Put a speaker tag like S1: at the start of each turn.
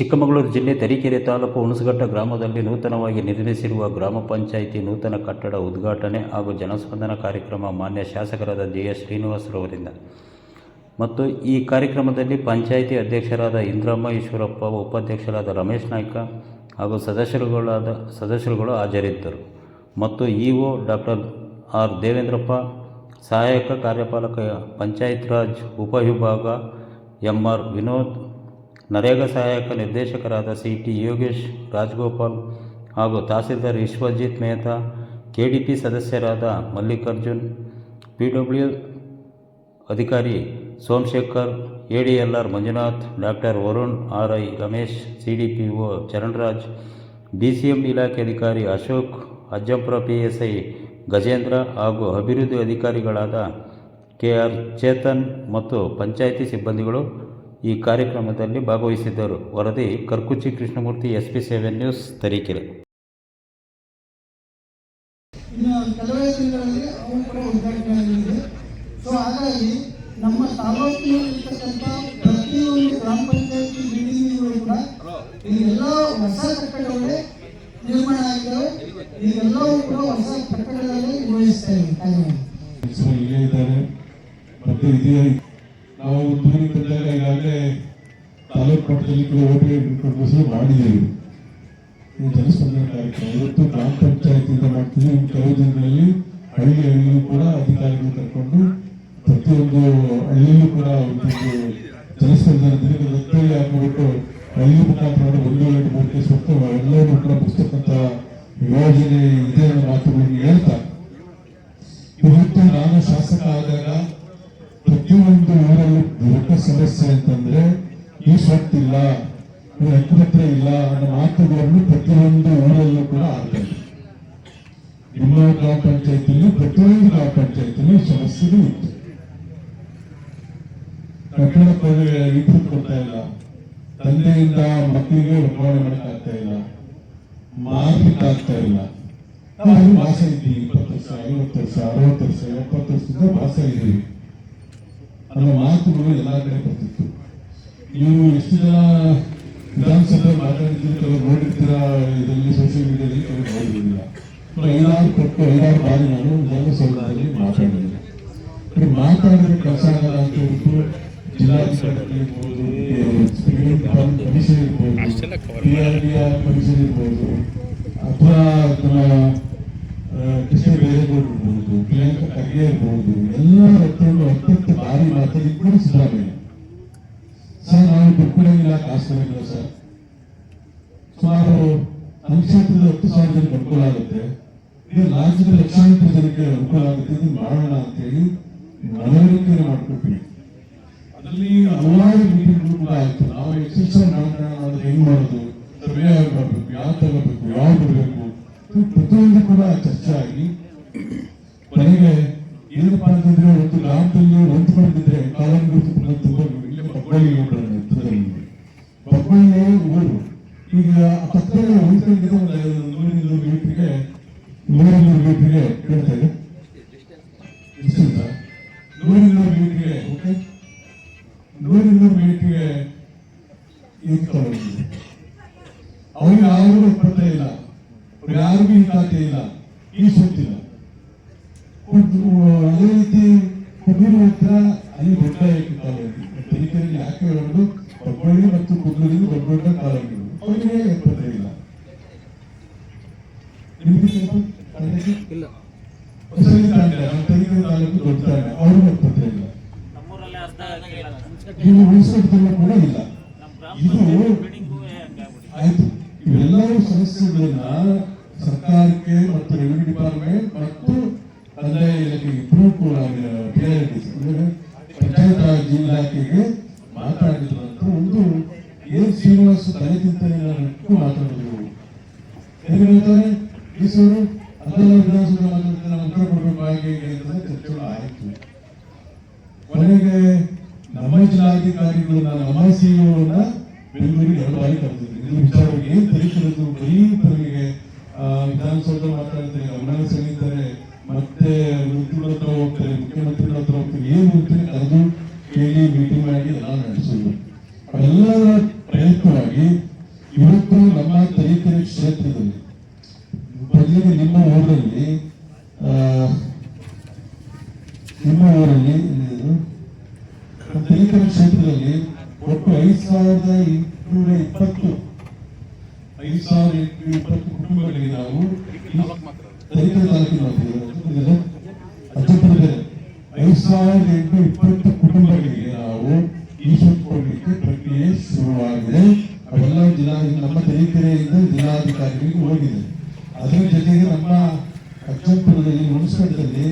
S1: ಚಿಕ್ಕಮಗಳೂರು ಜಿಲ್ಲೆ ತರೀಕೆರೆ ತಾಲೂಕು ಹುಣಸಘಟ್ಟ ಗ್ರಾಮದಲ್ಲಿ ನೂತನವಾಗಿ ನಿರ್ಮಿಸಿರುವ ಗ್ರಾಮ ಪಂಚಾಯಿತಿ ನೂತನ ಕಟ್ಟಡ ಉದ್ಘಾಟನೆ ಹಾಗೂ ಜನಸ್ಪಂದನ ಕಾರ್ಯಕ್ರಮ ಮಾನ್ಯ ಶಾಸಕರಾದ ಜೆ.ಎಸ್. ಶ್ರೀನಿವಾಸರವರಿಂದ ಮತ್ತು ಈ ಕಾರ್ಯಕ್ರಮದಲ್ಲಿ ಪಂಚಾಯಿತಿ ಅಧ್ಯಕ್ಷರಾದ ಇಂದ್ರಮ್ಮ ಈಶ್ವರಪ್ಪ, ಉಪಾಧ್ಯಕ್ಷರಾದ ರಮೇಶ್ ನಾಯ್ಕ ಹಾಗೂ ಸದಸ್ಯರುಗಳು ಹಾಜರಿದ್ದರು ಮತ್ತು ಇಒ ಡಾಕ್ಟರ್ ಆರ್. ದೇವೇಂದ್ರಪ್ಪ, ಸಹಾಯಕ ಕಾರ್ಯಪಾಲಕ ಪಂಚಾಯತ್ ರಾಜ್ ಉಪವಿಭಾಗ ಎಂ.ಆರ್. ವಿನೋದ್, ನರೇಗಾ ಸಹಾಯಕ ನಿರ್ದೇಶಕರಾದ ಸಿ.ಟಿ. ಯೋಗೇಶ್, ರಾಜಗೋಪಾಲ್ ಹಾಗೂ ತಹಸೀಲ್ದಾರ್ ವಿಶ್ವಜಿತ್ ಮೆಹ್ತಾ, ಕೆಡಿಪಿ ಸದಸ್ಯರಾದ ಮಲ್ಲಿಕಾರ್ಜುನ್, ಪಿಡಬ್ಲ್ಯೂ ಅಧಿಕಾರಿ Somashekhar, ADLR Manjunath, doctor Varun, RI Ramesh, CDPO Charanraj, BCM ಇಲಾಖೆ ಅಧಿಕಾರಿ ಅಶೋಕ್, ಅಜ್ಜಂಪುರ ಪಿಎಸ್ಐ ಗಜೇಂದ್ರ ಹಾಗೂ ಅಭಿವೃದ್ಧಿ ಅಧಿಕಾರಿಗಳಾದ ಕೆ.ಆರ್. ಚೇತನ್ ಮತ್ತು ಪಂಚಾಯಿತಿ ಸಿಬ್ಬಂದಿಗಳು ಈ ಕಾರ್ಯಕ್ರಮದಲ್ಲಿ ಭಾಗವಹಿಸಿದ್ದರು. ವರದಿ ಕರ್ಕುಚ್ಚಿ ಕೃಷ್ಣಮೂರ್ತಿ, SP7 ನ್ಯೂಸ್, ತರೀಕೆರೆ.
S2: ಇನ್ನು ಕೆಲವೇ ದಿನಗಳಲ್ಲಿ ಅವು ಕೂಡ ಉದ್ಘಾಟನೆಯಾಗಲಿದೆ. ಸೊ ಹಾಗಾಗಿ ನಮ್ಮ ತಾಲೂಕಿನಲ್ಲಿರ್ತಕ್ಕಂಥ ಪ್ರತಿಯೊಂದು ಗ್ರಾಮ ಪಂಚಾಯತಿ ಬಿಲ್ಡಿಂಗ್ಗಳು ಕೂಡ ಈಗೆಲ್ಲ ಹೊಸ ಕಟ್ಟಡಗಳೇ ನಿರ್ಮಾಣ ಆಗಿದ್ದಾವೆ. ಈಗೆಲ್ಲವೂ ಕೂಡ ಹೊಸ ಕಟ್ಟಡಗಳಲ್ಲಿ ನಿರ್ವಹಿಸ್ತಾ ಇದ್ದಾರೆ.
S3: ನಾವು ದೂರಿ ಬಂದಾಗ ಈಗಾಗಲೇ ತಾಲೂಕು ಮಟ್ಟದಲ್ಲಿ ಕೂಡ ಓಟಿಗೆ ಮಾಡಿದ್ದೇವೆ. ಈ ಜನಸ್ಪಂದನ ಕಾರ್ಯಕ್ರಮ ಇವತ್ತು ಗ್ರಾಮ ಪಂಚಾಯತಿಯಿಂದ ಮಾಡ್ತೀವಿ. ಕೆಲವು ದಿನಗಳಲ್ಲಿ ಹಳ್ಳಿಯೂ ಕೂಡ ಅಧಿಕಾರಿಗಳು ಕರ್ಕೊಂಡು ಪ್ರತಿಯೊಂದು ಹಳ್ಳಿಯೂ ಕೂಡ ಒಂದು ಜನಸ್ಪಂದನ ದಿನದಲ್ಲಿ ಹಾಕಿಬಿಟ್ಟು ಹಳ್ಳಿ ಮುಖಾಂತರ 1-2 ಕೇಸ್ ಹೊತ್ತು ಎಲ್ಲರೂ ಕೂಡ ಮುಗಿಸ್ತಕ್ಕಂಥ ಯೋಜನೆ ಇದೆ ಅನ್ನೋ ಮಾತುಗಳನ್ನು ಹೇಳ್ತಾ, ಇವತ್ತು ನಾನು ಶಾಸಕ ಆದಾಗ ಪ್ರತಿಯೊಂದು ಊರಲ್ಲೂ ದೊಡ್ಡ ಸಮಸ್ಯೆ ಅಂತಂದ್ರೆ ಈ ಸ್ವತ್ತಿಲ್ಲ, ಹಕ್ಕುಪತ್ರ ಇಲ್ಲ ಅನ್ನೋ ಮಾತುಗಳನ್ನು ಪ್ರತಿಯೊಂದು ಊರಲ್ಲೂ ಕೂಡ ಆಗ್ತದೆ. ನಿಮ್ಮ ಗ್ರಾಮ ಪಂಚಾಯತಿಯಲ್ಲಿ ಪ್ರತಿಯೊಂದು ಗ್ರಾಮ ಪಂಚಾಯತಿಯಲ್ಲಿ ಸಮಸ್ಯೆಗಳು ಇತ್ತು. ಕಟ್ಟಡ ಇಟ್ಟು ಕೊಡ್ತಾ ಇಲ್ಲ, ತಂದೆಯಿಂದ ಮಕ್ಕಳಿಗೆ ವರ್ಗಾವಣೆ ಮಾಡಕ್ಕಾಗ್ತಾ ಇಲ್ಲ, ಮಾರ್ಲಿಕ್ಕೆ ಆಗ್ತಾ ಇಲ್ಲ. ನಾವು ವಾಸ ಇದ್ದೀವಿ 20 ವರ್ಷ, 50 ವರ್ಷ, 60 ವರ್ಷ, 70 ವರ್ಷದಿಂದ ವಾಸ ಇದ್ದೀವಿ ಅನ್ನೋ ಮಾತುಗಳು ಎಲ್ಲ ಕಡೆ ಬರ್ತಿತ್ತು. ನೀವು ಎಷ್ಟು ಜನ ವಿಧಾನಸಭೆ ಮಾತಾಡಿದ್ರೆ ಕೆಲವರು ನೋಡಿರ್ತೀರಾ, ಇದರಲ್ಲಿ ಸೋಷಿಯಲ್ ಮೀಡಿಯಾದಲ್ಲಿ ಕೆಲವರು ನೋಡಿರಲಿಲ್ಲ. 5-6 ಬಾರಿ ನಾನು ವಿಧಾನಸೌಧದಲ್ಲಿ ಮಾತಾಡಿದ್ದೀನಿ. ಮಾತಾಡಿದ್ರೆ ಕೆಲಸ ಆಗಲ್ಲ ಅಂತ ಹೇಳ್ಬಿಟ್ಟು ಜಿಲ್ಲಾಧಿಕಾರಿ ಇರ್ಬೋದು, ಕಮಿಷನ್ ಇರ್ಬೋದು, PRDR ಕಮಿಷನ್ ಇರ್ಬೋದು, ಅಥವಾ ಕೃಷ್ಣ ಬೇರೆಗೌಡ ಇರ್ಬೋದು, ಪ್ರಿಯಾಂಕಾ ಖರ್ಗೆ ಇರ್ಬೋದು, ಎಲ್ಲ ಹತ್ತೊಂದು 10 ಬಾರಿ ಮಾತಾಡಿದ್ರು ಸಿದ್ದರಾಮಯ್ಯ ಸರ್ ನಾವು ದುಡ್ಡು ಕೊಡಂಗಿಲ್ಲ, ಕಾಸು ಕೊಡಂಗಿಲ್ಲ ಸರ್, ಸುಮಾರು ನಮ್ಮ ಕ್ಷೇತ್ರದ 10,000 ಜನಕ್ಕೆ ಅನುಕೂಲ ಆಗುತ್ತೆ, ಇದು ರಾಜ್ಯದ ಲಕ್ಷಾಂತರ ಜನಕ್ಕೆ ಅನುಕೂಲ ಆಗುತ್ತೆ, ಇದು ಮಾಡೋಣ ಅಂತ ಹೇಳಿ ಮನವರಿಕೆಯನ್ನು ಮಾಡ್ಕೊಟ್ವಿ. ಅದರಲ್ಲಿ ಹಲವಾರು ಮೀಟಿಂಗ್ಗಳು ಕೂಡ ಆಯ್ತು. ನಾವು ಎಕ್ಸೆಪ್ಷನ್ ಮಾಡೋಣ, ಹೆಂಗ್ ಮಾಡೋದು, ಸರ್ವೆ ಆಗಬೇಕು, ಯಾವ ತಗೋಬೇಕು, ಯಾವ ಬಿಡಬೇಕು, ಪ್ರತಿಯೊಂದು ಕೂಡ ಚರ್ಚೆ ಆಗಿ ಕೊನೆಗೆ ಏನಪ್ಪಾ ಅಂತಂದ್ರೆ ಒಂದು ಗ್ರಾಮದಲ್ಲಿ ಹೊಂದ್ಕೊಂಡಿದ್ರೆ ಕಾಲಂಗಿ ಬಬ್ಬಳ್ಳಿ ಊರು ಈಗ ಪಕ್ಕದಲ್ಲಿ ಹೊಂದ್ಕೊಂಡಿದ್ರೆ ಒಂದು 100 ಮೀಟರ್ಗೆ 100 ಮೀಟರ್ಗೆ ಕೇಳ್ತಾ ಇದೆ, 100 ಮೀಟರ್ಗೆ ಓಕೆ 100 ಮೀಟರ್ಗೆ ಇಟ್ಕೊಂಡಿದ್ದೀವಿ. ಅವ್ರಿಗೆ ಯಾರಿಗೂ ಪತ್ರ ಇಲ್ಲ, ಯಾರಿಗೂ ಈ ಖಾತೆ ಇಲ್ಲ, ಈ ಸುತ್ತಿಲ್ಲ. ಅದೇ ರೀತಿ ಕುದೂರು ಹತ್ರ ಅಲ್ಲಿ ದೊಡ್ಡ ತರೀಕೆರೆಯಲ್ಲಿ ಯಾಕೆ ಹೇಳೋದು, ಬಬ್ಬಳ್ಳಿ ಮತ್ತು ಕುದೂರಿಗೆ ದೊಡ್ಡ ದೊಡ್ಡ ಕಾಲೋನಿಗಳು, ಅವರಿಗೆ ಪತ್ರ ಇಲ್ಲ. ಹೊಸಳ್ಳಿ ತಾಂಡ, ತರೀಕೆರೆ ತಾಲೂಕು ದೊಡ್ಡ ತಾಂಡ, ಅವ್ರಿಗೂ ಪತ್ರ ಇಲ್ಲ. ನೀವು ಉಳಿಸೋದ್ರಲ್ಲೂ ಕೂಡ ಇಲ್ಲ. ಇದು ಆಯ್ತು. ಇವೆಲ್ಲವೂ ಸಮಸ್ಯೆಗಳನ್ನ ಸರ್ಕಾರಕ್ಕೆ ಮತ್ತು ರೆವಿನ್ಯೂ ಡಿಪಾರ್ಟ್ಮೆಂಟ್ ಮತ್ತು ಕಂದಾಯ ಇಲಾಖೆಗೆ ಇಬ್ಬರೂ ಕೂಡ ಪಂಚಾಯತ್ ರಾಜ್ ಇಲಾಖೆಗೆ ಮಾತಾಡಿದ ನಂತರ ಒಂದು ಏನ್ ಶ್ರೀನಿವಾಸ ತಲೆ ತಿಂತಾನೆ ಮಾತಾಡಿದ್ರು. ಏನು ಹೇಳ್ತಾರೆ ಈಸೂರು ಅದೆಲ್ಲ ವಿಧಾನಸಭೆ ಮಾತಾಡ್ತಾರೆ, ಉತ್ತರ ಕೊಡಬೇಕು ಹಾಗೆ ಚರ್ಚೆಗಳು ಆಯಿತು. ಕೊನೆಗೆ ನಮ್ಮ ಜಿಲ್ಲಾಧಿಕಾರಿಗಳು ನಮ್ಮ ಸಿಇಒನ ಬೆಂಗಳೂರಿಗೆ 2 ಬಾರಿ ಕರೆದಿದ್ರು. ಇದು ವಿಚಾರವಾಗಿ ಏನ್ ತರೀಕೆರೆದು ಬರೀ ತಮಗೆ ವಿಧಾನಸೌಧ ಮಾತಾಡ್ತಾರೆ, ಗಮನ ಸೆಳೀತಾರೆ, ಮತ್ತೆ ಮಂತ್ರಿಗಳ ಹತ್ರ ಹೋಗ್ತಾರೆ, ಮುಖ್ಯಮಂತ್ರಿಗಳ ಹತ್ರ ಹೋಗ್ತಾರೆ, ಏನು ಅಂತಾನೆ ಕರೆದು ಕೇಳಿ ಮೀಟಿಂಗ್ ಮಾಡಿ ಎಲ್ಲ ನಡೆಸೋದು. ಅವೆಲ್ಲರ ಪ್ರಯತ್ನವಾಗಿ ಇವತ್ತು ನಮ್ಮ ತರೀಕೆರೆ ಕ್ಷೇತ್ರದಲ್ಲಿ ಮೊದಲಿಗೆ ನಿಮ್ಮ ಊರಲ್ಲಿ ತರೀಕೆರೆ ಕ್ಷೇತ್ರದಲ್ಲಿ ಒಟ್ಟು 5,820 ಕುಟುಂಬಗಳಿಗೆ ನಾವು ತರೀಕೆರೆ ತಾಲೂಕಿನ ಅಜ್ಜಪುರದಲ್ಲಿ 5,820 ಕುಟುಂಬಗಳಿಗೆ ನಾವು ಈಶ್ವರ ಕೊಡಲಿಕ್ಕೆ ಪ್ರಕ್ರಿಯೆ ಶುರುವಾಗಿದೆ. ಅವೆಲ್ಲ ನಮ್ಮ ತರೀಕೆರೆಯಿಂದ ಜಿಲ್ಲಾಧಿಕಾರಿಗಳಿಗೆ ಹೋಗಿದೆ. ಅದರ ಜೊತೆಗೆ ನಮ್ಮ ಅಜ್ಜಪುರದಲ್ಲಿ ಮುನ್ಸಿಪಾಲಿಟಿಯಲ್ಲಿ